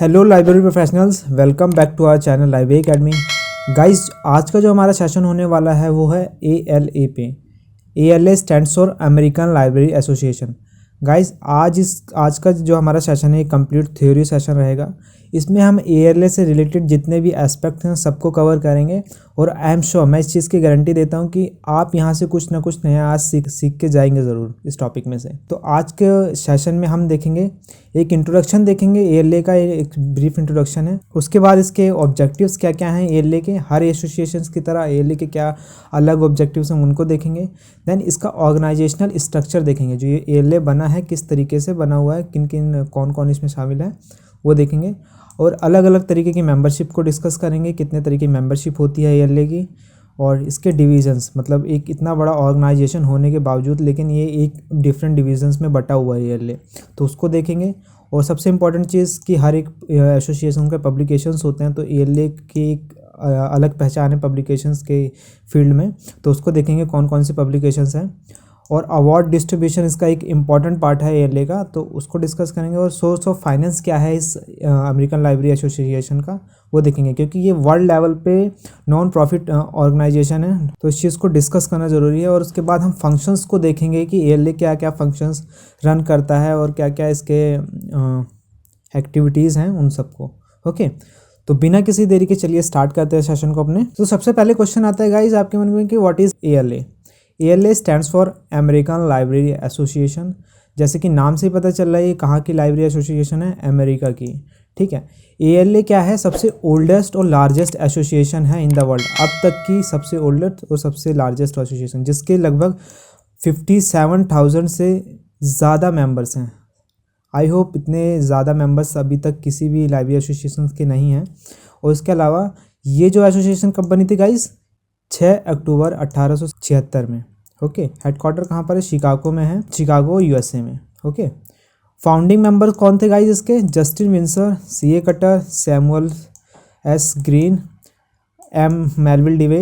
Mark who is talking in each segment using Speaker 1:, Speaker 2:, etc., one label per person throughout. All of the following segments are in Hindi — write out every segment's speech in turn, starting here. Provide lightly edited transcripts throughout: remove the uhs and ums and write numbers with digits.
Speaker 1: Hello library professionals, welcome back to our channel library academy. Guys, आज का जो हमारा सेशन होने वाला है वो है ALA पे। ALA stands for American library association. Guys, आज का जो हमारा सेशन है कंप्लीट थ्योरी सेशन रहेगा। इसमें हम ALA से रिलेटेड जितने भी एस्पेक्ट हैं सबको कवर करेंगे और आई एम श्योर, मैं इस चीज़ की गारंटी देता हूँ कि आप यहाँ से कुछ ना कुछ नया आज सीख के जाएंगे ज़रूर इस टॉपिक में से। तो आज के सेशन में हम देखेंगे, एक इंट्रोडक्शन देखेंगे। ALA का एक ब्रीफ इंट्रोडक्शन है। उसके बाद इसके ऑब्जेक्टिव्स क्या क्या हैं ALA के, हर एसोसिएशंस की तरह ALA के क्या अलग ऑब्जेक्टिव्स हैं उनको देखेंगे। देन इसका ऑर्गेनाइजेशनल स्ट्रक्चर देखेंगे, जो ये ALA बना है किस तरीके से बना हुआ है, किन किन कौन कौन इसमें शामिल है वो देखेंगे। और अलग अलग तरीके की मेंबरशिप को डिस्कस करेंगे, कितने तरीके की मेंबरशिप होती है ALA की, और इसके डिवीज़न्स, मतलब एक इतना बड़ा ऑर्गेनाइजेशन होने के बावजूद लेकिन ये एक डिफरेंट डिवीज़न्स में बटा हुआ है ALA, तो उसको देखेंगे। और सबसे इम्पॉर्टेंट चीज़ कि हर एक एसोसिएशन के पब्लिकेशंस होते हैं, तो ALA की एक अलग पहचान है पब्लिकेशंस के फील्ड में, तो उसको देखेंगे कौन कौन सी पब्लिकेशंस हैं। और अवार्ड डिस्ट्रीब्यूशन इसका एक इम्पॉर्टेंट पार्ट है ALA का, तो उसको डिस्कस करेंगे। और सोर्स ऑफ फाइनेंस क्या है इस अमेरिकन लाइब्रेरी एसोसिएशन का, वो देखेंगे, क्योंकि ये वर्ल्ड लेवल पे नॉन प्रॉफिट ऑर्गेनाइजेशन है, तो इस चीज़ को डिस्कस करना ज़रूरी है। और उसके बाद हम फंक्शंस को देखेंगे कि ALA क्या क्या फंक्शंस रन करता है और क्या क्या इसके एक्टिविटीज़ हैं उन सबको। ओके, तो बिना किसी देरी के चलिए स्टार्ट करते हैं सेशन को अपने। तो सबसे पहले क्वेश्चन आता है गाइज आपके मन में कि what is ALA। ALA stands for American library association. जैसे कि नाम से ही पता चल रहा है ये कहाँ की लाइब्रेरी एसोसिएशन है, अमेरिका की। ठीक है, ALA क्या है, सबसे ओल्डेस्ट और लार्जेस्ट एसोसिएशन है इन द वर्ल्ड, अब तक की सबसे ओल्डेस्ट और सबसे लार्जेस्ट एसोसिएशन, जिसके लगभग 57,000 से ज़्यादा मेंबर्स हैं। आई होप इतने ज़्यादा मेंबर्स अभी तक किसी भी लाइब्रेरी एसोसिएशन के नहीं हैं। और इसके अलावा ये जो एसोसिएशन कब बनी थी गाइज, 6 अक्टूबर 1876 में। ओके, हेडक्वार्टर कहाँ पर है, शिकागो में है, शिकागो USA में। ओके, फाउंडिंग मेंबर्स कौन थे गाइज इसके, Justin Windsor, CA cutter, Samuel S green, M Melville Dewey,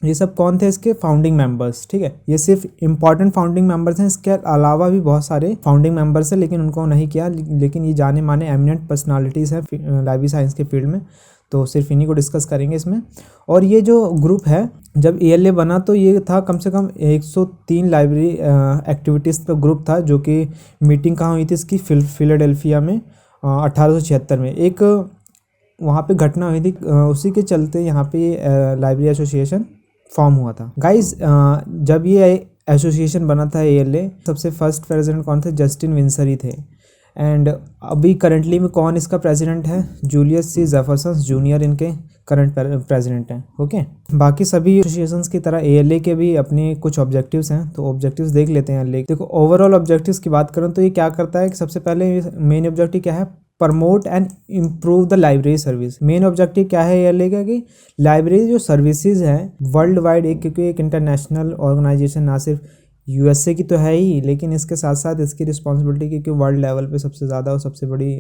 Speaker 1: ये सब कौन थे इसके फाउंडिंग मेंबर्स। ठीक है, ये सिर्फ इंपॉर्टेंट फाउंडिंग मेंबर्स हैं, इसके अलावा भी बहुत सारे फाउंडिंग मेंबर्स हैं लेकिन उनको नहीं किया, लेकिन ये जाने माने एमिनेंट पर्सनालिटीज़ हैं लाइब्रेरी साइंस के फील्ड में, तो सिर्फ इन्हीं को डिस्कस करेंगे इसमें। और ये जो ग्रुप है, जब ALA बना तो ये था कम से कम 103 लाइब्रेरी एक्टिविटीज़ का ग्रुप था, जो कि मीटिंग कहाँ हुई थी इसकी, फिलाडेल्फिया में 1876 में। एक वहाँ पे घटना हुई थी, उसी के चलते यहाँ पे लाइब्रेरी एसोसिएशन फॉर्म हुआ था। गाइज, जब ये एसोसिएशन बना था ALA, सबसे फर्स्ट प्रेसिडेंट कौन थे, जस्टिन विंसर ही थे। एंड अभी करंटली में कौन इसका प्रेसिडेंट है, जूलियस C जेफरसन जूनियर इनके करंट प्रेसिडेंट हैं। ओके, बाकी सभी एसोसिएशंस की तरह ALA के भी अपने कुछ ऑब्जेक्टिव्स हैं, तो ऑब्जेक्टिव्स देख लेते हैं ALA। देखो, ओवरऑल ऑब्जेक्टिव्स की बात करूँ तो ये क्या करता है कि सबसे पहले मेन ऑब्जेक्टिव क्या है, promote and improve the library service. Main objective क्या है ALA का कि लाइब्रेरी जो सर्विसेज हैं वर्ल्ड वाइड, क्योंकि एक इंटरनेशनल ऑर्गेनाइजेशन ना सिर्फ USA की तो है ही, लेकिन इसके साथ साथ इसकी रिस्पॉन्सिबिलिटी, क्योंकि वर्ल्ड लेवल पे सबसे ज़्यादा और सबसे बड़ी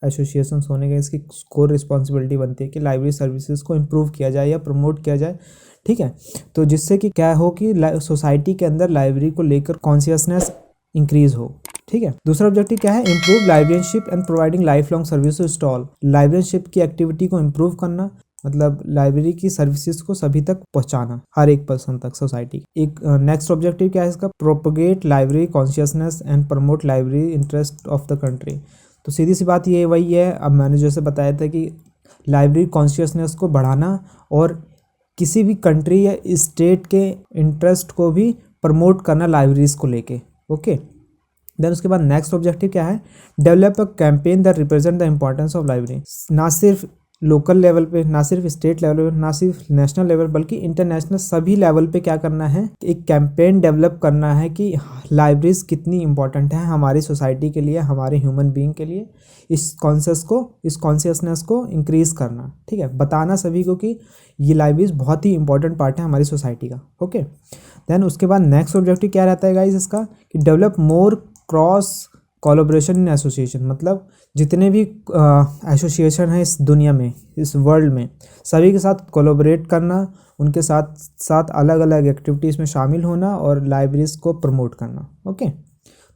Speaker 1: एसोसिएशंस होने के इसकी कोर रिस्पॉन्सिबिलिटी बनती है कि लाइब्रेरी सर्विसेज को इम्प्रूव किया जाए या प्रमोट किया जाए। ठीक है, तो जिससे कि क्या हो कि सोसाइटी के अंदर लाइब्रेरी को लेकर कॉन्शियसनेस इंक्रीज हो। ठीक है, दूसरा ऑब्जेक्टिव क्या है, improve librarianship and providing life long service to all. Librarianship की एक्टिविटी को इम्प्रूव करना, मतलब लाइब्रेरी की सर्विसेज को सभी तक पहुंचाना, हर एक पर्सन तक सोसाइटी। एक नेक्स्ट ऑब्जेक्टिव क्या है इसका, propagate library consciousness and promote library interest of the country. तो सीधी सी बात ये वही है, अब मैंने जैसे बताया था कि लाइब्रेरी कॉन्शियसनेस को बढ़ाना और किसी भी कंट्री या स्टेट के इंटरेस्ट को भी प्रमोट करना लाइब्रेरीज को लेके। ओके, देन उसके बाद नेक्स्ट ऑब्जेक्टिव क्या है, develop a campaign that represent the importance of library. ना सिर्फ लोकल लेवल पे, ना सिर्फ स्टेट लेवल पे, ना सिर्फ नेशनल लेवल, बल्कि इंटरनेशनल सभी लेवल पे क्या करना है, एक कैंपेन डेवलप करना है कि लाइब्रेरीज कितनी इंपॉर्टेंट है हमारी सोसाइटी के लिए, हमारे ह्यूमन बीइंग के लिए। इस कॉन्शियसनेस को इंक्रीज करना। ठीक है, बताना सभी को कि ये लाइब्रेरीज बहुत ही इंपॉर्टेंट पार्ट है हमारी सोसाइटी का। ओके, देन उसके बाद नेक्स्ट ऑब्जेक्टिव क्या रहता है गाइज इसका, कि develop more cross collaboration in association. मतलब जितने भी एसोसिएशन हैं इस दुनिया में, इस वर्ल्ड में, सभी के साथ कोलैबोरेट करना, उनके साथ साथ अलग अलग एक्टिविटीज़ में शामिल होना और लाइब्रेरीज को प्रमोट करना। ओके,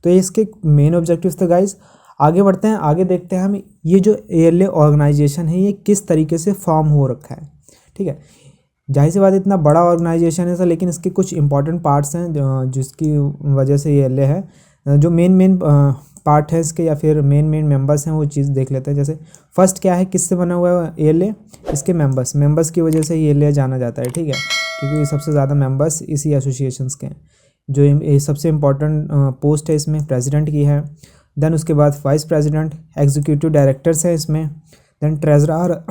Speaker 1: तो ये इसके मेन ऑब्जेक्टिव्स थे गाइज। आगे बढ़ते हैं, आगे देखते हैं हम ये जो ALA ऑर्गेनाइजेशन है ये किस तरीके से फॉर्म हो रखा है। ठीक है, जाहिर सी बात इतना बड़ा ऑर्गेनाइजेशन है सर, लेकिन इसके कुछ इंपॉर्टेंट पार्ट्स हैं जिसकी वजह से ये ALA है। जो मेन पार्ट है इसके या फिर मेन मेंबर्स हैं वो चीज़ देख लेते हैं। जैसे फर्स्ट क्या है, किससे बना हुआ है ALA, इसके मेंबर्स की वजह से ये ALA जाना जाता है। ठीक है, क्योंकि सबसे ज़्यादा मेंबर्स इसी एसोसिएशंस के हैं। जो ये सबसे इम्पोर्टेंट पोस्ट है इसमें प्रेसिडेंट की है। देन उसके बाद वाइस प्रेसिडेंट, एग्जीक्यूटिव डायरेक्टर्स हैं इसमें। देन ट्रेजरार,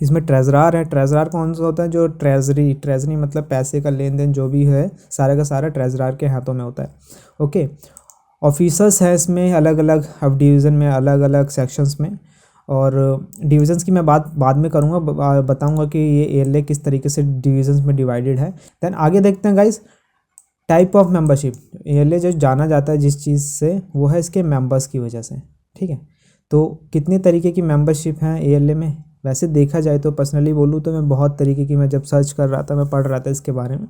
Speaker 1: इसमें ट्रेजरार है। ट्रेजरार कौन सा होता है, जो ट्रेजरी मतलब पैसे का लेन देन जो भी है सारा का सारा ट्रेजरार के हाथों में होता है। ओके, ऑफिसर्स है इसमें अलग अलग, अब डिवीज़न में अलग अलग सेक्शंस में, और डिविजन्स की मैं बात बाद में करूँगा, बताऊँगा कि ये ALA किस तरीके से डिविजन्स में डिवाइडेड है। देन आगे देखते हैं guys, type of membership. ALA जो जाना जाता है जिस चीज़ से वो है इसके मेंबर्स की वजह से। ठीक है, तो कितने तरीके की मेंबरशिप हैं ALA में, वैसे देखा जाए तो पर्सनली बोलूँ तो मैं बहुत तरीके की, मैं जब सर्च कर रहा था, मैं पढ़ रहा था इसके बारे में,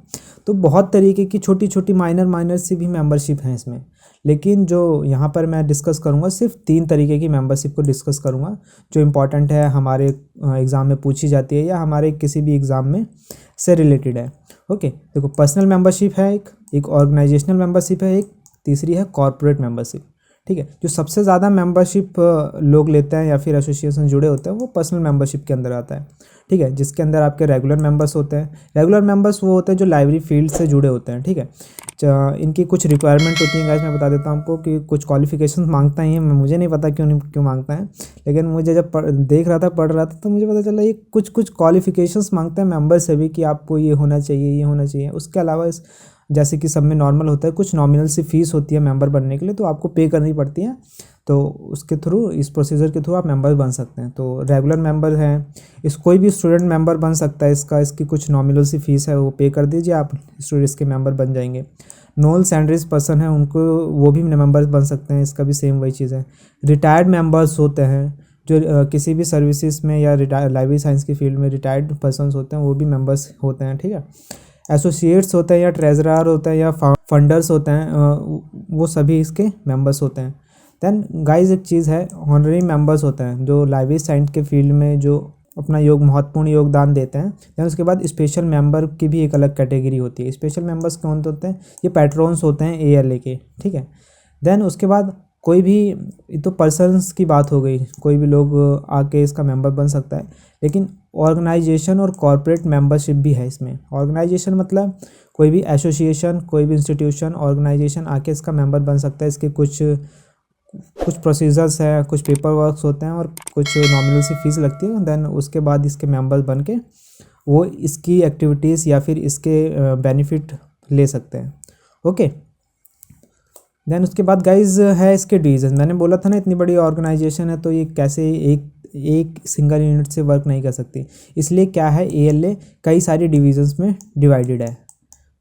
Speaker 1: तो बहुत तरीके की छोटी छोटी माइनर सी भी मेंबरशिप हैं इसमें। लेकिन जो यहाँ पर मैं डिस्कस करूँगा सिर्फ 3 तरीके की मेंबरशिप को डिस्कस करूँगा जो इम्पॉर्टेंट है, हमारे एग्ज़ाम में पूछी जाती है या हमारे किसी भी एग्ज़ाम में से रिलेटेड है। ओके, देखो पर्सनल मेंबरशिप है एक ऑर्गेनाइजेशनल मेंबरशिप है एक, तीसरी है कॉर्पोरेट मेंबरशिप। ठीक है, जो सबसे ज़्यादा मेंबरशिप लोग लेते हैं या फिर एसोसिएशन जुड़े होते हैं वो पर्सनल मेंबरशिप के अंदर आता है। ठीक है, जिसके अंदर आपके रेगुलर मेंबर्स होते हैं। रेगुलर मेंबर्स वो होते हैं जो लाइब्रेरी फील्ड से जुड़े होते हैं। ठीक है, इनकी कुछ रिक्वायरमेंट होती है गाइस, मैं बता देता हूँ आपको कि कुछ क्वालिफिकेशन मांगता है। मुझे नहीं पता क्यों मांगता है, लेकिन मुझे जब देख रहा था, पढ़ रहा था, तो मुझे पता चला ये कुछ क्वालिफिकेशंस मांगता है मेंबर से भी कि आपको ये होना चाहिए। उसके अलावा जैसे कि सब में नॉर्मल होता है, कुछ नॉमिनल सी फीस होती है मेंबर बनने के लिए, तो आपको पे करनी पड़ती है। तो उसके थ्रू, इस प्रोसीजर के थ्रू आप मेंबर बन सकते हैं। तो रेगुलर मेंबर हैं, कोई भी स्टूडेंट मेंबर बन सकता है। इसकी कुछ नॉमिनल सी फीस है, वो पे कर दीजिए, आप स्टूडेंट्स के मेंबर बन जाएंगे। नॉन सैलरीज पर्सन है, उनको वो भी मेंबर्स बन सकते हैं, इसका भी सेम वही चीज़ है। रिटायर्ड मेंबर्स होते हैं जो किसी भी सर्विसेज में या लाइब्रेरी साइंस की फील्ड में रिटायर्ड पर्सनस होते हैं, वो भी मेंबर्स होते हैं। ठीक है, एसोसिएट्स होते हैं या ट्रेजरर होते हैं या फंडर्स होते हैं, वो सभी इसके मेंबर्स होते हैं। देन गाइस एक चीज़ है, ऑनररी मेंबर्स होते हैं जो लाइब्रेरी साइंस के फील्ड में जो अपना महत्वपूर्ण योगदान देते हैं। देन उसके बाद स्पेशल मेंबर की भी एक अलग कैटेगरी होती है। स्पेशल मेंबर्स कौन होते हैं, ये पैट्रॉन्स होते हैं ALA के। ठीक है, देन उसके बाद कोई भी, ये तो पर्सन्स की बात हो गई, कोई भी लोग आके इसका मेंबर बन सकता है। लेकिन ऑर्गेनाइजेशन और कॉर्पोरेट मेंबरशिप भी है इसमें। ऑर्गेनाइजेशन मतलब कोई भी एसोसिएशन, कोई भी इंस्टीट्यूशन, ऑर्गेनाइजेशन आके इसका मेंबर बन सकता है। इसके कुछ प्रोसीजर्स है, कुछ पेपर वर्क्स होते हैं और कुछ नॉमिनल सी फीस लगती है। देन उसके बाद इसके मेंबर बन के वो इसकी एक्टिविटीज़ या फिर इसके बेनिफिट ले सकते हैं। ओके, देन उसके बाद गाइज है इसके डिवीज़न। मैंने बोला था ना इतनी बड़ी ऑर्गेनाइजेशन है तो ये कैसे एक सिंगल यूनिट से वर्क नहीं कर सकती, इसलिए क्या है ALA कई सारी डिविजन्स में डिवाइडेड है।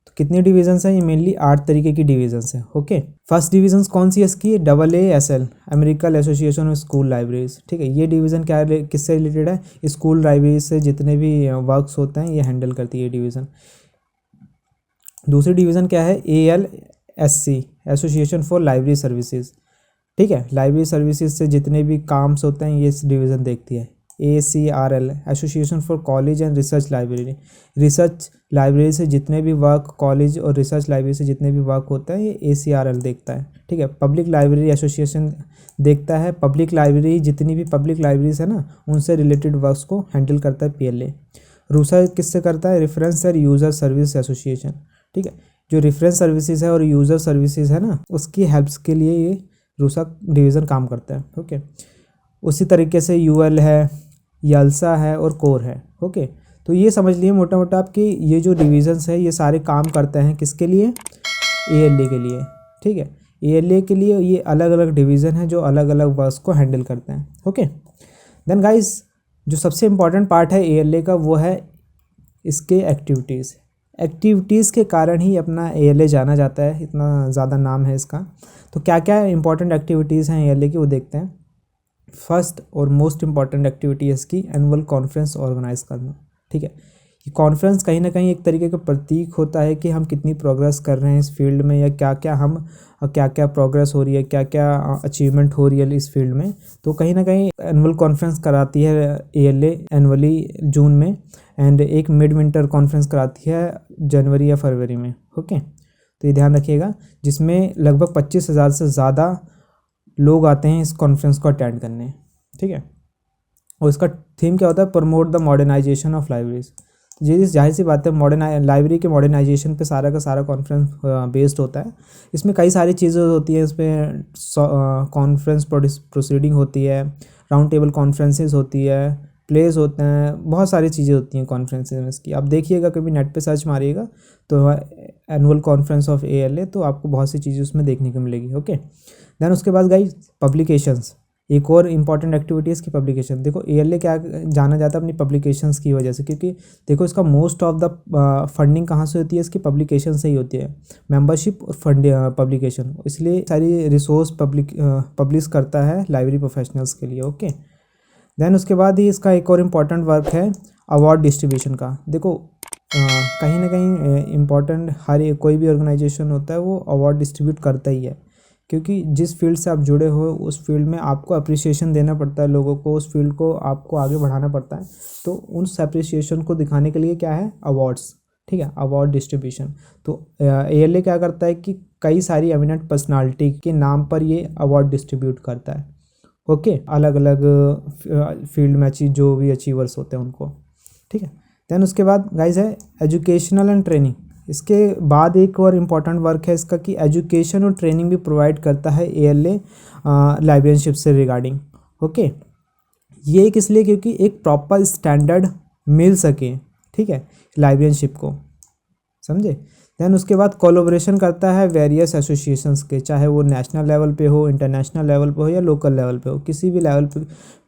Speaker 1: तो कितनी डिविजन्स हैं, ये मेनली 8 तरीके की डिविजन्स हैं। ओके, फर्स्ट डिवीजन्स कौन सी है इसकी, AASL, American association of school libraries. ठीक है, ये डिवीज़न क्या किससे रिलेटेड है, स्कूल लाइब्रेरी से जितने भी वर्क्स होते हैं ये हैंडल करती है ये डिवीज़न। दूसरी डिवीज़न क्या है, ALSC, association for library services. ठीक है, लाइब्रेरी सर्विसेज से जितने भी काम्स होते हैं ये डिवीज़न देखती है। ACRL, association for college and research library, research library से जितने भी वर्क, कॉलेज और रिसर्च लाइब्रेरी से जितने भी वर्क होते हैं ये ACRL देखता है। ठीक है, पब्लिक लाइब्रेरी एसोसिएशन देखता है, पब्लिक लाइब्रेरी जितनी भी पब्लिक लाइब्रेरीज है ना उनसे रिलेटेड वर्क्स को हैंडल करता है PLA। रूसा किससे करता है, reference end user service association. ठीक है, जो रेफरेंस सर्विसेज है और यूज़र सर्विसेज है ना उसकी हेल्प्स के लिए ये रूसा डिवीज़न काम करता है। ओके, उसी तरीके से UL है, यल्सा है और कोर है। ओके, तो ये समझ लिए मोटा मोटा आपकी ये जो डिवीज़न्स है ये सारे काम करते हैं किसके लिए, ALA के लिए। ठीक है, ALA के लिए ये अलग अलग डिवीज़न है जो अलग अलग वर्क्स को हैंडल करते हैं। ओके, देन गाइस जो सबसे इम्पॉर्टेंट पार्ट है ALA का वो है इसके एक्टिविटीज़ के कारण ही अपना ALA जाना जाता है, इतना ज़्यादा नाम है इसका। तो क्या क्या इंपॉर्टेंट एक्टिविटीज़ हैं ALA की वो देखते हैं। फर्स्ट और मोस्ट इम्पॉर्टेंट एक्टिविटी है इसकी एनुअल कॉन्फ्रेंस ऑर्गेनाइज करना। ठीक है, ये कॉन्फ्रेंस कहीं ना कहीं एक तरीके का प्रतीक होता है कि हम कितनी प्रोग्रेस कर रहे हैं इस फील्ड में, या क्या क्या प्रोग्रेस हो रही है, क्या क्या अचीवमेंट हो रही है इस फील्ड में। तो कहीं ना कहीं एनुअल कॉन्फ्रेंस कराती है ALA एनुअली जून में, एंड एक मिड विंटर कॉन्फ्रेंस कराती है जनवरी या फरवरी में। ओके, तो ये ध्यान रखिएगा, जिसमें लगभग 25,000 से ज़्यादा लोग आते हैं इस कॉन्फ्रेंस को अटेंड करने। ठीक है, और इसका थीम क्या होता है, promote the modernisation of libraries. ये जाहिर सी बात है, लाइब्रेरी के मॉडर्नाइजेशन पे सारा का सारा कॉन्फ्रेंस बेस्ड होता है। इसमें कई सारी चीज़ें होती हैं, इसमें कॉन्फ्रेंस प्रोसीडिंग होती है, राउंड टेबल कॉन्फ्रेंसेस होती है, प्लेस होते हैं, बहुत सारी चीज़ें होती हैं कॉन्फ्रेंसेस में इसकी। आप देखिएगा, कभी नेट पे सर्च मारिएगा तो एनुअल कॉन्फ्रेंस ऑफ ALA, तो आपको बहुत सी चीज़ें उसमें देखने को मिलेगी। ओके, देन उसके बाद गाइस पब्लिकेशंस, एक और इम्पॉर्टेंट एक्टिविटी है इसकी पब्लिकेशन। देखो ALA क्या जाना जाता है अपनी पब्लिकेशंस की वजह से, क्योंकि देखो इसका मोस्ट ऑफ द फंडिंग कहाँ से होती है, इसकी पब्लिकेशन से ही होती है, मेंबरशिप और पब्लिकेशन। इसलिए सारी रिसोर्स पब्लिश करता है लाइब्रेरी प्रोफेशनल्स के लिए। ओके, देन उसके बाद ही इसका एक और इम्पॉर्टेंट वर्क है अवार्ड डिस्ट्रीब्यूशन का। देखो कहीं ना कहीं इम्पॉर्टेंट, कोई भी ऑर्गेनाइजेशन होता है वो अवार्ड डिस्ट्रीब्यूट करता ही है, क्योंकि जिस फील्ड से आप जुड़े हो उस फील्ड में आपको अप्रिसिएशन देना पड़ता है लोगों को, उस फील्ड को आपको आगे बढ़ाना पड़ता है। तो उस अप्रिसिएशन को दिखाने के लिए क्या है, अवार्ड्स। ठीक है, अवार्ड डिस्ट्रीब्यूशन। तो ALA क्या करता है कि कई सारी एमिनेंट पर्सनालिटी के नाम पर ये अवार्ड डिस्ट्रीब्यूट करता है। ओके, अलग अलग फील्ड में जो भी अचीवर्स होते हैं उनको। ठीक है, देन उसके बाद गाइज है एजुकेशनल एंड ट्रेनिंग। इसके बाद एक और इम्पॉर्टेंट वर्क है इसका कि एजुकेशन और ट्रेनिंग भी प्रोवाइड करता है ALA लाइब्रेरियनशिप से रिगार्डिंग। ओके, ये किस लिए, क्योंकि एक प्रॉपर स्टैंडर्ड मिल सके, ठीक है, लाइब्रेरियनशिप को, समझे। देन उसके बाद कोलैबोरेशन करता है वेरियस एसोसिएशंस के, चाहे वो नेशनल लेवल पे हो, इंटरनेशनल लेवल पे हो या लोकल लेवल पे हो, किसी भी लेवल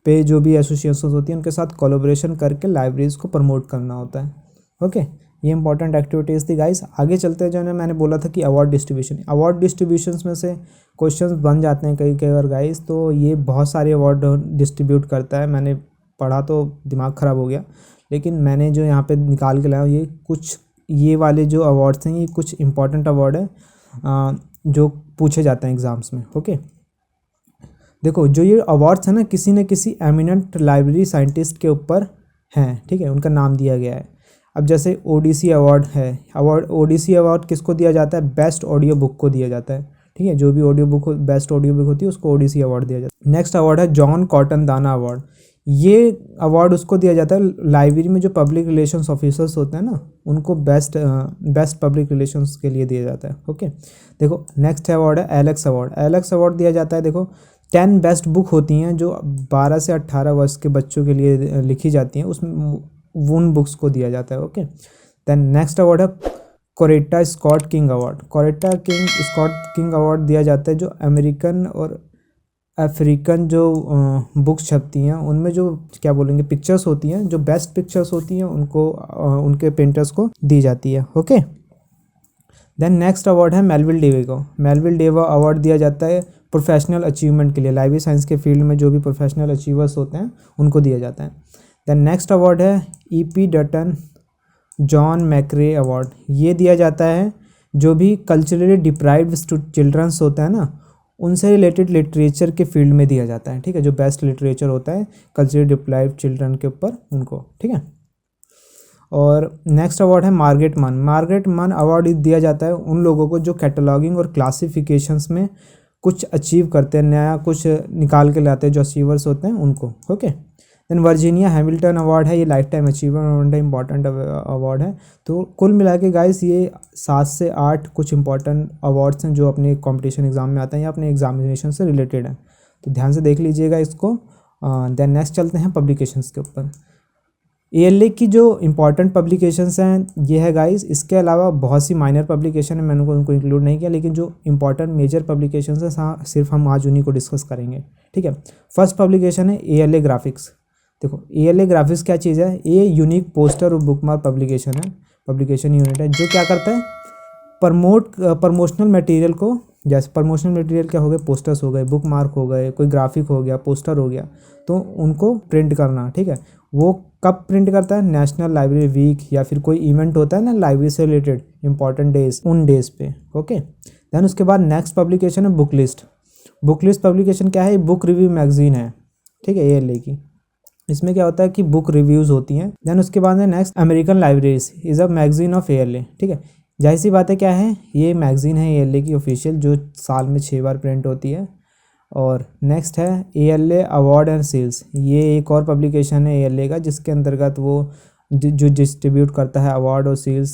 Speaker 1: पे जो भी एसोसिएशंस होती हैं उनके साथ कोलैबोरेशन करके लाइब्रेरीज को प्रमोट करना होता है। ओके, ये इंपॉर्टेंट एक्टिविटीज़ थी गाइस। आगे चलते हैं, जो है मैंने बोला था कि अवार्ड डिस्ट्रीब्यूशंस में से क्वेश्चंस बन जाते हैं कई बार गाइस। तो ये बहुत सारे अवार्ड डिस्ट्रीब्यूट करता है, मैंने पढ़ा तो दिमाग ख़राब हो गया, लेकिन मैंने जो यहाँ पे निकाल के लाया ये वाले जो अवार्ड्स हैं, ये कुछ इंपॉर्टेंट अवार्ड है जो पूछे जाते हैं एग्ज़ाम्स में। ओके, देखो जो ये अवार्ड्स हैं ना किसी एमिनेंट लाइब्रेरी साइंटिस्ट के ऊपर हैं, ठीक है, उनका नाम दिया गया है। अब जैसे ODC अवार्ड है, ODC अवार्ड किसको दिया जाता है, बेस्ट ऑडियो बुक को दिया जाता है। ठीक है, जो भी बेस्ट ऑडियो बुक होती है उसको ODC अवार्ड दिया जाता है। नेक्स्ट अवार्ड है जॉन कॉटन दाना अवार्ड। ये अवार्ड उसको दिया जाता है लाइब्रेरी में जो पब्लिक रिलेशंस ऑफिसर्स होते हैं ना, उनको बेस्ट पब्लिक रिलेशंस के लिए दिया जाता है। ओके, देखो नेक्स्ट अवार्ड है एलेक्स अवार्ड दिया जाता है। देखो 10 बेस्ट बुक होती हैं जो 12 से 18 वर्ष के बच्चों के लिए लिखी जाती हैं, उसमें उन बुक्स को दिया जाता है। ओके, देन नेक्स्ट अवार्ड है कोरेटा स्कॉट किंग अवार्ड दिया जाता है जो अमेरिकन और अफ्रीकन जो बुक्स छपती हैं उनमें जो क्या बोलेंगे पिक्चर्स होती हैं, जो बेस्ट पिक्चर्स होती हैं उनको उनके पेंटर्स को दी जाती है। ओके, देन नेक्स्ट अवार्ड है मेलविल डेवा अवार्ड दिया जाता है प्रोफेशनल अचीवमेंट के लिए, लाइब्रेरी साइंस के फील्ड में जो भी प्रोफेशनल अचीवर्स होते हैं उनको दिया जाता है। देन नेक्स्ट अवार्ड है E.P. Dutton John मैक्रे award. ये दिया जाता है जो भी कल्चरली डिप्राइव्ड चिल्ड्रंस होता है ना, उनसे रिलेटेड लिटरेचर के फील्ड में दिया जाता है। ठीक है, जो बेस्ट लिटरेचर होता है कल्चरली डिप्राइव्ड चिल्ड्रन के ऊपर उनको। ठीक है, और नेक्स्ट अवार्ड है मार्गरेट मन अवार्ड दिया जाता है उन लोगों को जो कैटलॉगिंग और क्लासिफिकेशंस में कुछ अचीव करते हैं, नया कुछ निकाल के लाते हैं, जो अचीवर्स होते हैं उनको। Okay, then Virginia Hamilton award है, ये lifetime achievement important award है। तो कुल मिला के गाइस ये 7 से 8 कुछ इंपॉर्टेंट अवार्ड्स हैं जो अपने कंपटीशन एग्जाम में आते हैं या अपने एग्जामिनेशन से रिलेटेड हैं, तो ध्यान से देख लीजिएगा इसको। देन नेक्स्ट चलते हैं पब्लिकेशंस के ऊपर। ALA की जो इंपॉर्टेंट पब्लिकेशंस हैं ये है गाइस, इसके अलावा बहुत सी माइनर पब्लिकेशन है, मैंने उनको इंक्लूड नहीं किया, लेकिन जो इंपॉर्टेंट मेजर पब्लिकेशंस हैं सिर्फ हम आज उन्हीं को डिस्कस करेंगे। ठीक है, फर्स्ट पब्लिकेशन है ALA ग्राफिक्स। देखो ALA ग्राफिक्स क्या चीज़ है, ये यूनिक पोस्टर और बुकमार्क पब्लिकेशन यूनिट है जो क्या करता है प्रमोशनल मटेरियल को, जैसे प्रमोशनल मटेरियल क्या हो गए, पोस्टर्स हो गए, बुक मार्क हो गए, कोई ग्राफिक हो गया, पोस्टर हो गया, तो उनको प्रिंट करना। ठीक है, वो कब प्रिंट करता है, नेशनल लाइब्रेरी वीक या फिर कोई इवेंट होता है ना लाइब्रेरी से रिलेटेड इंपॉर्टेंट डेज, उन डेज पे। ओके, देन उसके बाद नेक्स्ट पब्लिकेशन है book list. Book list publication क्या है, बुक रिव्यू मैगजीन है, ठीक है, ALA की। इसमें क्या होता है कि बुक रिव्यूज़ होती हैं। देन उसके बाद है next American libraries is a magazine of ALA, ठीक है। जाहिर सी बात है क्या है, ये मैगजीन है ALA की ऑफिशियल, जो साल में 6 बार प्रिंट होती है। और नेक्स्ट है ALA अवार्ड एंड सेल्स, ये एक और पब्लिकेशन है ALA का, जिसके अंतर्गत वो जो डिस्ट्रीब्यूट करता है अवार्ड और सेल्स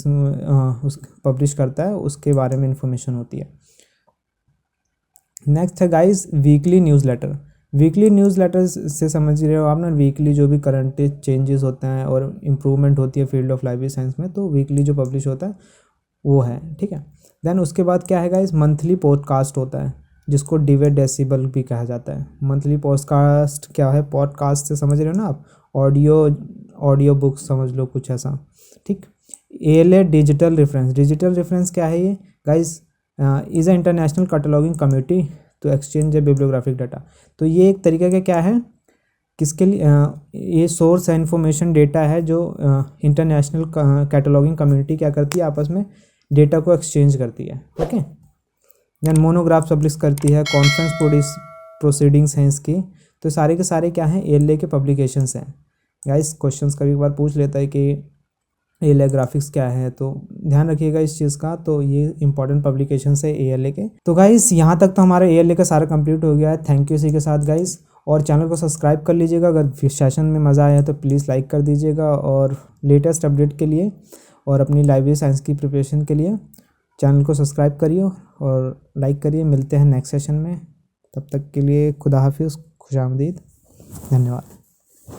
Speaker 1: उस पब्लिश करता है, उसके बारे में इंफॉर्मेशन होती है। नेक्स्ट है guys weekly newsletter. Weekly newsletter से समझ रहे हो आप ना, वीकली जो भी करंट चेंजेस होते हैं और इम्प्रूवमेंट होती है फील्ड ऑफ लाइब्रेरी साइंस में, तो वीकली जो पब्लिश होता है वो है, ठीक है। देन उसके बाद क्या है गाइस, मंथली पॉडकास्ट होता है, जिसको डिबेट डेसिबल भी कहा जाता है। मंथली पॉडकास्ट क्या है, पॉडकास्ट से समझ रहे हो ना आप, ऑडियो बुक समझ लो कुछ ऐसा, ठीक। ALA digital reference. Digital reference क्या है ये guys, is a international cataloguing community to exchange bibliographic data. तो ये एक तरीके का क्या है, किसके लिए, ये सोर्स है, इंफॉर्मेशन डेटा है, जो इंटरनेशनल कैटलॉगिंग कम्युनिटी क्या करती है, आपस में डेटा को एक्सचेंज करती है। ओके, देन मोनोग्राफ्स पब्लिश करती है, कॉन्फ्रेंस प्रोसीडिंग्स हैं इसकी। तो सारे के सारे क्या हैं, ALA के पब्लिकेशंस हैं। गाइस क्वेश्चंस कभी बार पूछ लेता है कि ALA ग्राफिक्स क्या है, तो ध्यान रखिएगा इस चीज़ का। तो ये इंपॉर्टेंट पब्लिकेशंस है ALA के। तो गाइस यहाँ तक तो हमारा ALA का सारा कंप्लीट हो गया है। थैंक यू इसी के साथ गाइस, और चैनल को सब्सक्राइब कर लीजिएगा। अगर सेशन में मज़ा आया तो प्लीज़ लाइक कर दीजिएगा, और लेटेस्ट अपडेट के लिए और अपनी लाइब्रेरी साइंस की प्रिपरेशन के लिए चैनल को सब्सक्राइब करिए और लाइक करिए। मिलते हैं नेक्स्ट सेशन में, तब तक के लिए खुदा हाफिज़, खुशामदीद, धन्यवाद।